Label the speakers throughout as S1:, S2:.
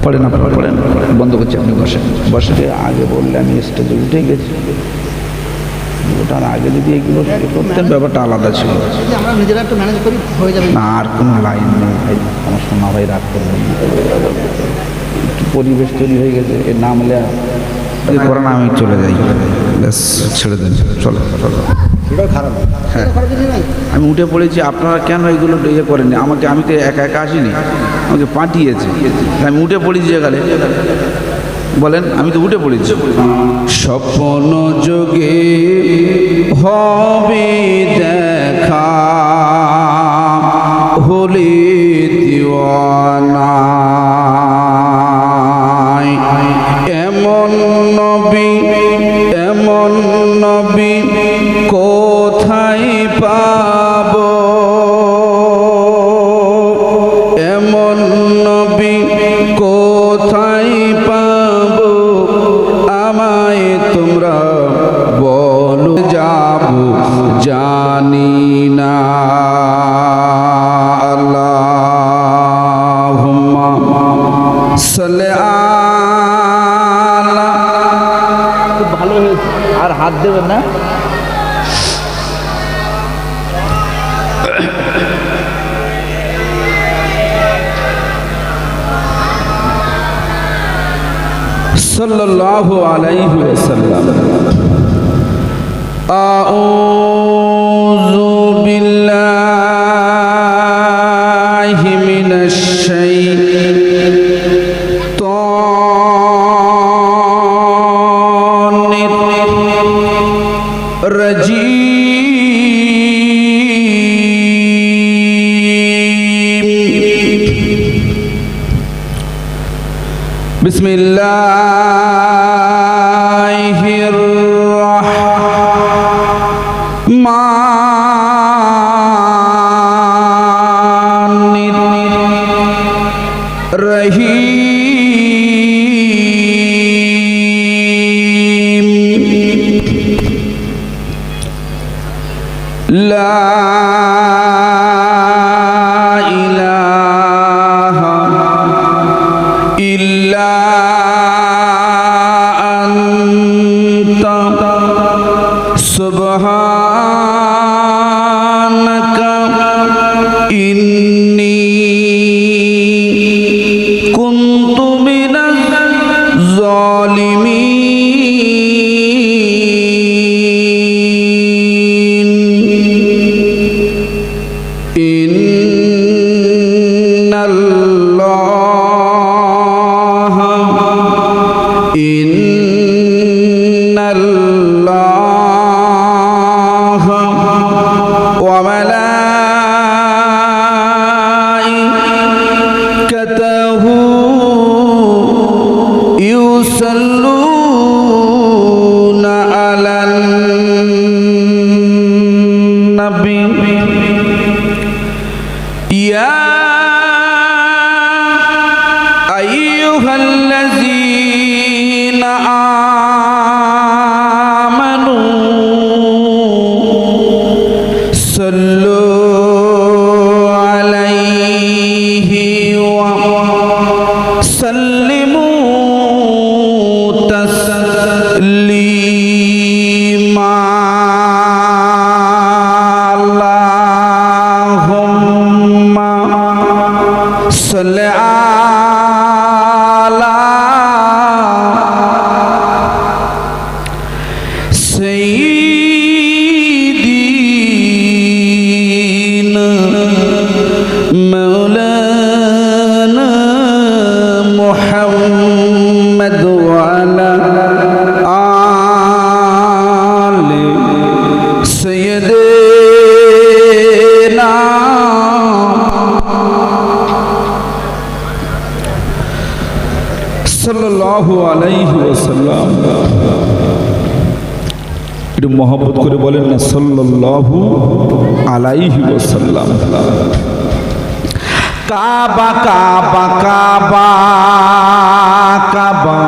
S1: পড়েন আপনারা পড়েন, বন্ধ করছি, আপনি বসেন। বসে আগে বললে আমি স্টেজে উঠে গেছি, ওটার আগে যদি এগুলো করতেন ব্যাপারটা আলাদা ছিল।
S2: আমরা নিজেরা একটু ম্যানেজ করি, হয়ে যাবে।
S1: না, আর কোনো লাইন নেই ভাই, আমার সোনা ভাই রাগ করবেন না। একটু পরিবেশ তৈরি হয়ে গেছে, এর নাম লেয়া যদি করেন আমি চলে যাই, ব্যাস ছেড়ে দেন, চলো চলো।
S2: সেটাও খারাপ,
S1: হ্যাঁ,
S2: খারাপ কিছু নাই।
S1: আমি উঠে পড়েছি, আপনারা কেন এগুলো ইয়ে করেননি? আমি তো একা একা আসিনি, আমাকে পাঠিয়েছে, আমি উঠে পড়েছি যেখানে। বলেন, আমি তো উঠে পড়েছি। স্বপ্ন যোগে হবে দেখা, হলে দিওয়ানা, এমন নবী এমন নবী কোথায় পাব, এমন নবী কোথায় পাব, আমায় তোমরা বলো, যাব জানি না। আল্লাহুম্মা সাল্লি আলা। খুব ভালো হয়েছে, আর হাত দেবেন না। সাল্লাল্লাহু আলাইহি ওয়াসাল্লাম। আউযু বিল্লাহি মিনাশ শাইতানির রাজীম। বিসমিল্লাহির রহমানির রহিম। লা ইলাহা ইল্লা আনতা সুবহানাকা ইন্নী কুনতু মিনাজ জালিমিন। ইন্নাল্লাহা ওয়া মালাইকাতাহু ইউসাল্লুনা আলান নবী। ইয়া আইয়ুহাল্লাযীনা আমানু সাল্লু আলাইহি ওয়া সাল্লিমু তাসলিমা। আল্লাহুম্মা সাল্লি আলা সাইয়্যিদিনা মাওলানা মুহাম্মদ ওয়া আলা আলি সাইয়্যিদিনা সাল্লাল্লাহু আলাইহি ওয়াসাল্লাম। একটু মহব্বত করে বলেন না, সাল্লাল্লাহু আলাইহি ওয়াসাল্লাম। কাবা কাবা কাবা কাবা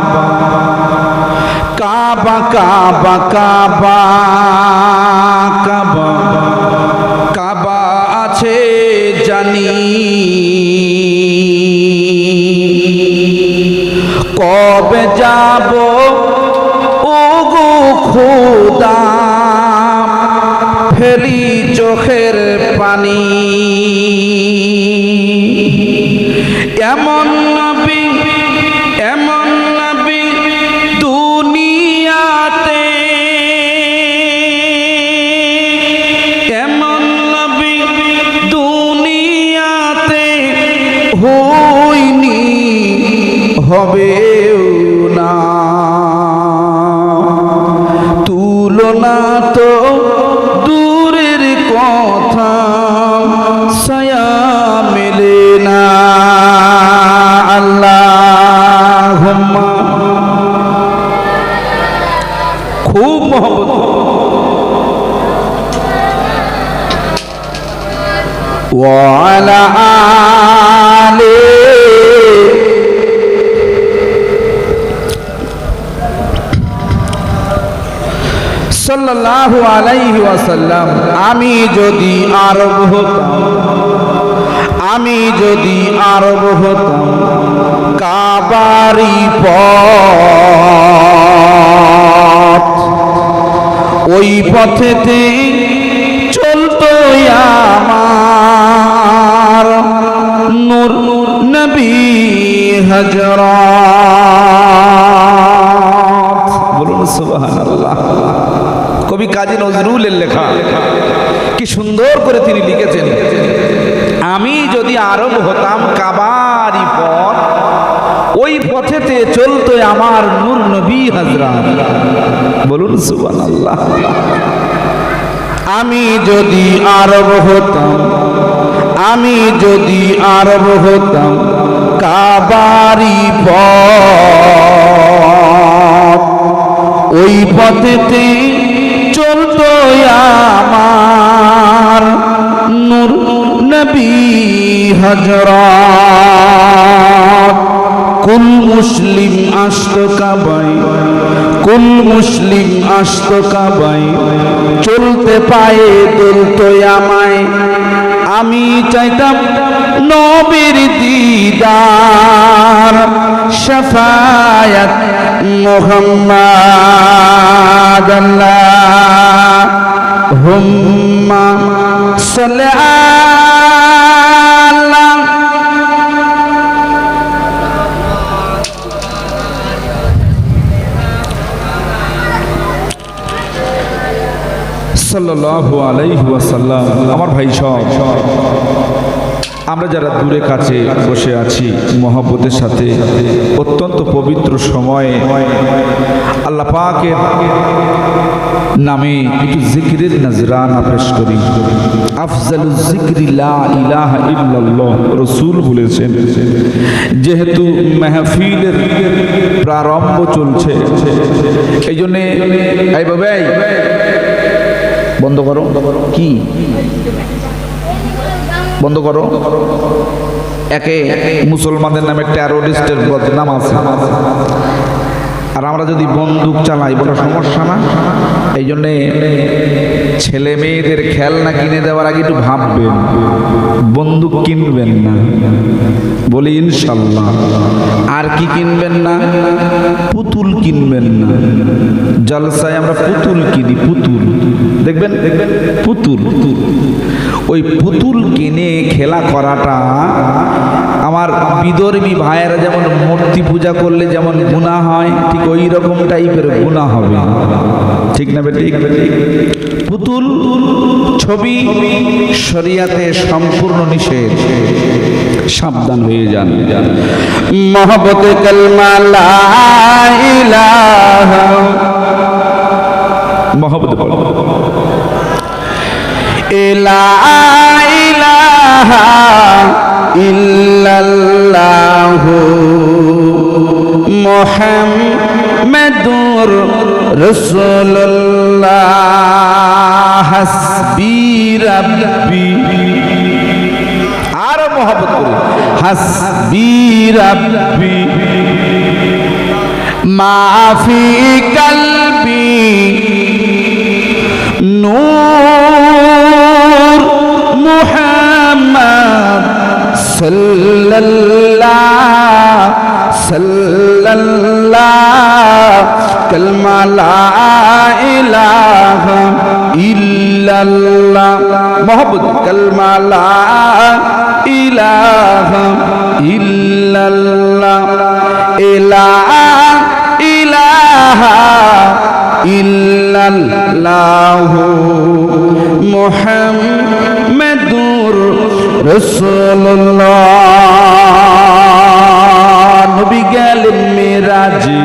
S1: কাবা কাবা কাবা কাবা কাবা আছে জানি, কবে যাব ওগো খোদা ফেলি চোখের পানি এমন নবী দুনিয়াতে এমন নবী দুনিয়াতে হইনি হবেও না তুলনা তো দূরের কথা ছায়া মেলে না আল্লাহুম্মা খুব মহব্বত ওয়া আলা আলি সাল্লাল্লাহু আলাইহি ওয়াসাল্লাম আমি যদি আরব হতাম কাবারি পথ ওই পথেতে চলতো আমার নূর নবী হযরত বলুন সুবহানাল্লাহ কবি কাজী নজরুলের লেখা কি সুন্দর করে তিনি লিখেছেন আমি যদি আরব হতাম কাবারি পথ ওই পথেতে চলতো আমার নূর নবী হযরত বলুন সুবহানাল্লাহ আমি যদি আরব হতাম কাবারি পথ ওই পথেতে চলতো আমার নূর নবী হযরত কুল মুসলিম আসতো কাবাই চলতে পায়ে তুলতো আমায় আমি চাইতাম নবীর দিদার শাফায়াত মুহাম্মদ আল্লাহুম্মা সাল্লি আলা সাল্লাল্লাহু আলাইহি ওয়াসাল্লাম আমার ভাই সব আমরা যারা দূরে কাছে বসে আছি মহব্বতের সাথে অত্যন্ত পবিত্র সময়ে আল্লাহ পাকের নামে একটু জিকিরের নজরানা পেশ করি আফজালুজ যিকরি লা ইলাহা ইল্লাল্লাহ রাসূল বলেছেন যেহেতু মাহফিলের প্রারম্ভ চলছে এই জন্য এই বাবাই বন্ধ করো কি বন্ধ করো একে মুসলমানদের নামে টেরোরিস্টের বদনাম আছে আর আমরা যদি বন্দুক চালাই বড় সমস্যা না এই জন্যে ছেলে মেয়েদের খেলনা কিনে দেওয়ার আগে একটু ভাববেন বন্দুক কিনবেন না বলি ইনশাল্লাহ আর কি কিনবেন না পুতুল কিনবেন না জলসায় আমরা পুতুল কিনি পুতুল দেখবেন পুতুল ওই পুতুল কিনে খেলা করাটা আমার বিদর্মী ভাইয়েরা যেমন মূর্তি পূজা করলে যেমন গুনাহ হয় ঠিক ওই রকম টাইপের গুনাহ হবে ঠিক না বেঠিক পুতুল ছবি শরিয়াতে সম্পূর্ণ নিষেধ সাবধান হয়ে যান মহব্বতে কালমা লা ইলাহা মহব্বত বলো লা ইলাহা ইল্লাল্লাহু মুহাম্মাদুর রাসূলুল্লাহ হাসবি রাব্বি আর মহব্বত করে হাসবি রাব্বি মাফি কলবি নূর মুহাম্মদ সাল্লাল্লাহু সাল্লাল্লাহ কালমা লা ইলাহা ইল্লাল্লাহ মোহাম্মদ কালমা লা ইলাহা ইল্লাল্লাহ ইলাহা ইলাহা ইল্লাল্লাহু মুহাম্মাদুর রাসূলুল্লাহ। নবী গেলেন মেরাজে,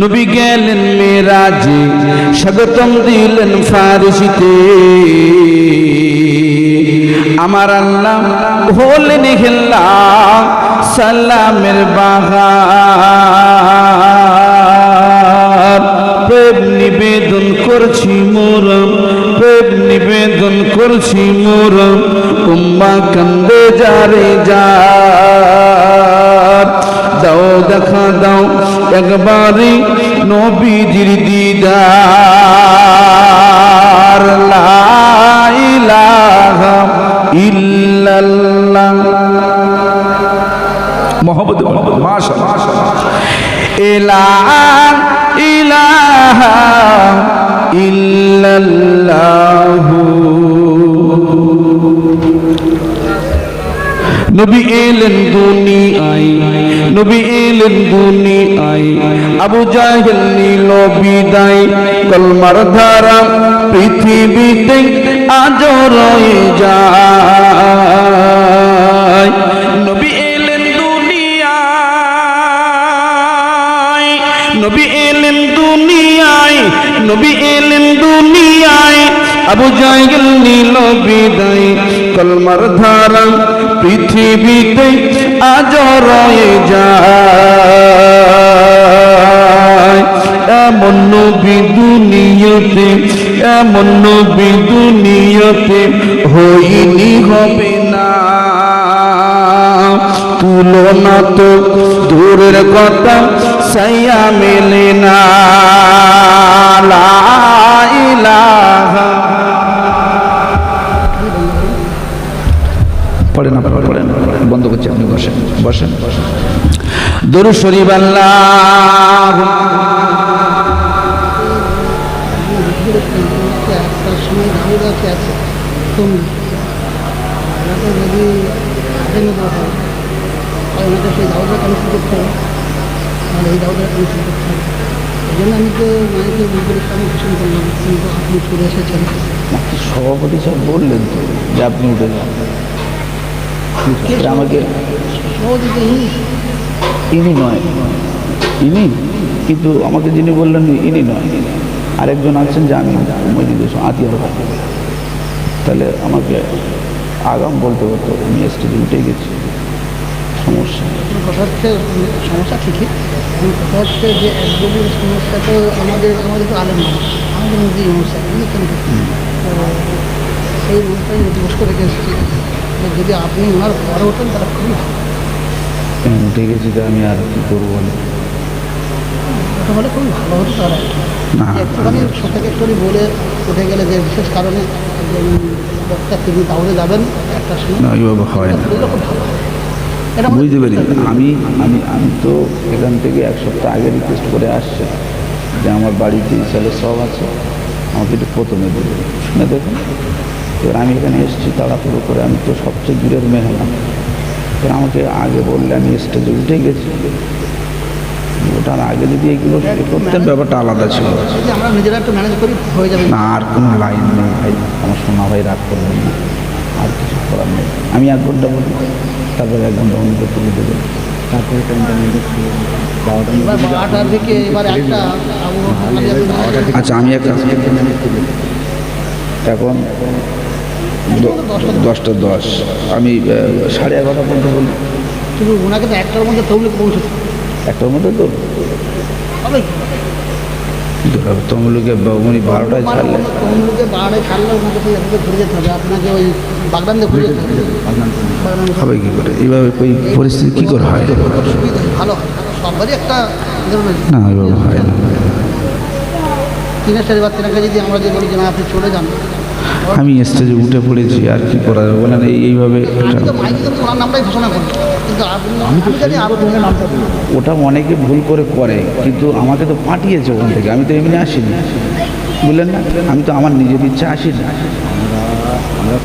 S1: নবী গেলেন মেরাজে, স্বাগতম দিলেন ফারিসিতে। আমার আল্লাহ হলেন হেল্লা সালামের বাগান। প্রেম নিবেদন করছি মোরম, প্রেম নিবেদন করছি মোরম, উম্মা কান্দে যারে যার। দাও দেখা দাও একবারে নবীজির দিদার। লা ইলাহা ইল্লাল্লাহ মোহাম্মদ মাশাআল্লাহ। ইলাহা ইলাহা ইল্লাল্লাহু। নবী এলেন দুনিয়ায়, নবী এলেন দুনিয়ায়, আবু জাহেল নিল বিদায়। কলমার ধারা পৃথিবীতে আজ রয়ে যায়। নবী এলেন দুনিয়ায়, নবী এলেন দুনিয়ায়, নবী এলেন দুনিয়ায়, আবু জাহেল নিল বিদায়। কলমার ধারা পৃথিবীতে আজ রয়ে যায়। এমন নবী দুনিয়াতে, এমন নবী দুনিয়াতে হইনি হবে না। তুলনা তো দূরের কথা সাইয়া মেলে না। লা ইলাহা। পড়েন না, পড়েন বন্ধ করছি, আপনি বসেন বসেন বসেন। দরুদ শরীফ আল্লাহ।
S2: একটার সময় দাউদ আছে তুমি ওনাকে যদি আগে নেওয়া হয় ওনাকে সেই দাউদটা ক্যান্সেল করতে হবে, তাহলে এই দাউদটা ক্যান্সেল করতে হবে। এই জন্য আমি তো মায়েকে বিপরীত আমি ভীষণ করলাম, কিন্তু আপনি চলে এসেছেন।
S1: সভাপতি সব বললেন তো যে আপনি উঠে যান। আমাকে
S2: সহজে তো
S1: ইনি নয়, ইনি কিন্তু আমাকে যিনি বললেন ইনি নয়, আরেকজন আছেন যে আমি আতিয়ার ভাই। তাহলে আমাকে আগাম বলতে হতো, আমি স্টেজে উঠে গেছি। সমস্যা
S2: কথা হচ্ছে, সমস্যা ঠিকই, কথা হচ্ছে যে একদমই সমস্যা তো আমাদের তো আলেম মানুষ, আমাদের মধ্যেই সমস্যা বুঝেছেন। তো সেই মানুষটাই দিবস করে রেখে এসেছি, যদি আপনি ওনার পরে ওঠেন তাহলে খুবই ভালো।
S1: উঠে গেছি তো আমি আর কি করবো বলে।
S2: ওটা হলে খুবই ভালো হতো। তাহলে
S1: না,
S2: একটুখানি ছোটকে একটুখানি বলে উঠে গেলে যে বিশেষ কারণে একজন বক্তা তিনি তাহলে যাবেন একটা সময়,
S1: না ওইভাবে হয় না,
S2: খুব ভালো হয়। এটা
S1: বুঝতে পারি। আমি আমি আমি তো এখান থেকে এক সপ্তাহ আগে রিকোয়েস্ট করে আসছি যে আমার বাড়িতে ছেলে সব আছে, আমাকে একটু প্রথমে দেবে, শুনে দেখুন। এবার আমি এখানে এসেছি তাড়াহুড়ো করে, আমি তো সবচেয়ে দূরের মেহমান। এবার আমাকে আগে বললে আমি স্টেজে উঠে গেছি। ওটার আগে যদি এগুলো করতেন ব্যাপারটা আলাদা ছিল।
S2: যদি আমরা নিজেরা একটু ম্যানেজ করি হয়ে যাবে।
S1: না আর কোনো লাইন নেই ভাই, আমার সোনা ভাই রাগ করবেন না, আর কিছু করার নেই। আমি 1 ঘন্টা বলি, তারপরে 1 ঘন্টা অন্য তুলে দেবে, তারপরে টাইমটা মেনটেন করবো।
S2: এবার 12টার দিকে এবার একটা
S1: আচ্ছা আমি একটা এখন 10:10, আমি 11:30 পর্যন্ত বলি।
S2: শুধু ওনাকে তো 1টার মধ্যে তবলিগ পৌঁছতে
S1: 1টার মধ্যে তো
S2: হবে।
S1: তমলুকে উনি 12টায় ছাড়লে,
S2: তমলুকে 12টায় ছাড়লে ওনাকে তো এভাবে ঘুরে যেতে হবে, আপনাকে ওই বাগদান দিয়ে ঘুরে যেতে হবে।
S1: হবে কী করে এইভাবে, ওই পরিস্থিতি কী করে হয়?
S2: সুবিধা ভালো হয়, সবারই একটা
S1: না ওইভাবে হয় না।
S2: 3 সাড়ে 3 যদি আমরা যে বলি যে না আপনি চলে যান,
S1: আমি স্টেজে উঠে পড়েছি, আর কি করা যাবে বলেন? এইভাবে
S2: আমি তো মাইকে তো ওনার নামটাই ঘোষণা করি, কিন্তু আমি জানি আপনার নামটা বলি।
S1: ওটা অনেকে ভুল করে, কিন্তু আমাকে তো পাঠিয়েছে ওখান থেকে, আমি তো এমনি আসিনি, বুঝলেন না? আমি তো আমার নিজের ইচ্ছা আসিনি।